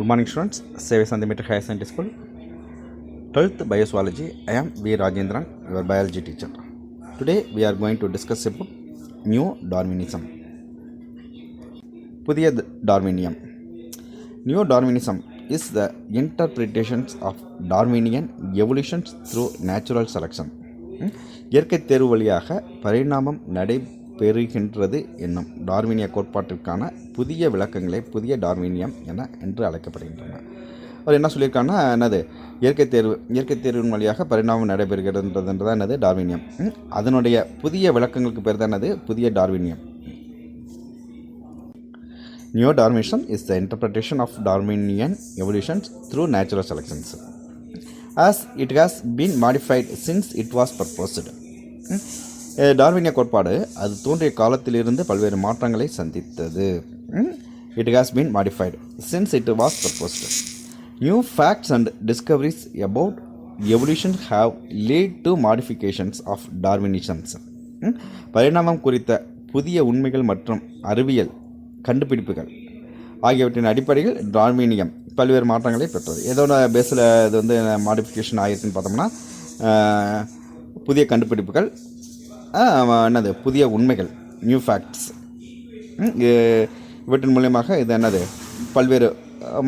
Good morning students, Seva Sandhi Higher Science School, 12th Biozoology. I am V. Rajendran, your biology teacher. Today we are going to discuss about New Darwinism. புதிய டார்வினியம். New Darwinism is the interpretations of Darwinian evolution through natural selection. இயற்கை தேர்வு வழியாக பரிணாமம் நடைபெறுகின்றது என்னும் டார்வினிய கோட்பாட்டிற்கான புதிய விளக்கங்களே புதிய டார்வினியம் என்று அழைக்கப்படுகின்றன. அவர் என்ன சொல்லியிருக்காங்கன்னா, என்னது இயற்கை தேர்வின் வழியாக பரிணாமம் நடைபெறுகிறதுன்றதான் என்னது டார்வினியம். அதனுடைய புதிய விளக்கங்களுக்கு பேர் தான் என்னது புதிய டார்வினியம். Neo-Darwinism is the interpretation of Darwinian evolution through natural selections, as it has been modified since it was proposed. டார்வினிய கோட்பாடு அது தோன்றிய காலத்திலிருந்து பல்வேறு மாற்றங்களை சந்தித்தது. It has been modified since it was proposed. New facts and discoveries about evolution have led to modifications of Darwinism. பரிணாமம் குறித்த புதிய உண்மைகள் மற்றும் அறிவியல் கண்டுபிடிப்புகள் ஆகியவற்றின் அடிப்படையில் டார்வினியம் பல்வேறு மாற்றங்களை பெற்றது. ஏதோட பேஸில் இது வந்து மாடிஃபிகேஷன் ஆகிருக்குன்னு பார்த்தோம்னா, புதிய கண்டுபிடிப்புகள், என்னது புதிய உண்மைகள், நியூ ஃபேக்ட்ஸ், இவற்றின் மூலியமாக இது என்னது பல்வேறு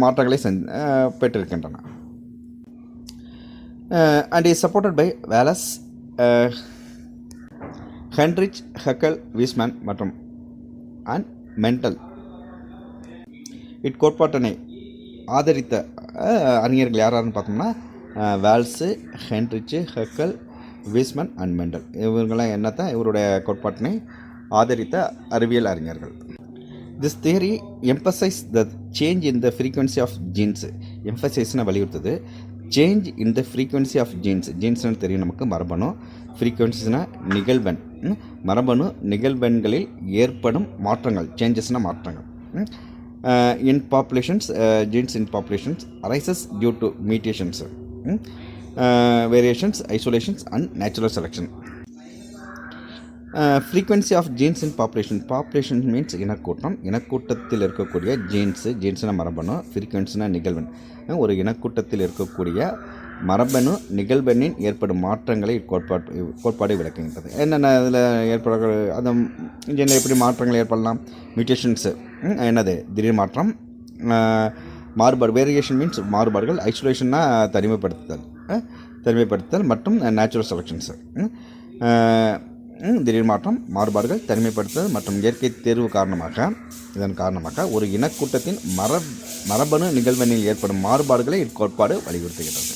மாற்றங்களை பெற்றிருக்கின்றன. And is supported by Wallace, Henrich, Haeckel, Weismann மற்றும் அண்ட் மெண்டல். இக்கோட்பாட்டினை ஆதரித்த அறிஞர்கள் யாராருன்னு பார்த்தோம்னா, Wallace, Henrich, Haeckel, Weismann and Mendel. இவங்களாம் என்னத்தான் இவருடைய கோட்பாட்டினை ஆதரித்த அறிவியல் அறிஞர்கள். This theory emphasize the change in the frequency of genes. எம்பசைஸ்னால் வலியுறுத்துது change in the frequency of genes. ஜீன்ஸ்னு தெரியும் நமக்கு, மரபணு. ஃப்ரீக்வன்சிஸ்னால் நிகழ்வெண். மரபணு நிகழ்வெண்களில் ஏற்படும் மாற்றங்கள், சேஞ்சஸ்னால் மாற்றங்கள். In populations, genes in populations arises due to mutations, variations, isolations and natural selection. Frequency of genes in population. Population means இனக்கூட்டம். இனக்கூட்டத்தில் இருக்கக்கூடிய ஜீன்ஸ்னால் மரபணு, ஃப்ரீக்வன்சினால் நிகழ்வெண். ஒரு இனக்கூட்டத்தில் இருக்கக்கூடிய மரபணு நிகழ்வெண்ணின் ஏற்படும் மாற்றங்களை கோட்பாடு விளக்குகின்றது. என்னென்ன இதில் ஏற்பட அந்த இன்ஜினில் எப்படி மாற்றங்கள் ஏற்படலாம்? மியூட்டேஷன்ஸு என்னது திடீர் மாற்றம், மாறுபாடு, வேரியேஷன் மீன்ஸ் மாறுபாடுகள், ஐசோலேஷன்னா தனிமைப்படுத்துதல் மற்றும் நேச்சுரல் செலெக்ஷன்ஸு திடீர் மாற்றம், மாறுபாடுகள், தனிமைப்படுத்துதல் மற்றும் இயற்கை தேர்வு இதன் காரணமாக ஒரு இனக்கூட்டத்தின் மரபணு நிகழ்வெண்ணில் ஏற்படும் மாறுபாடுகளை இக்கோட்பாடு வலியுறுத்துகிறது.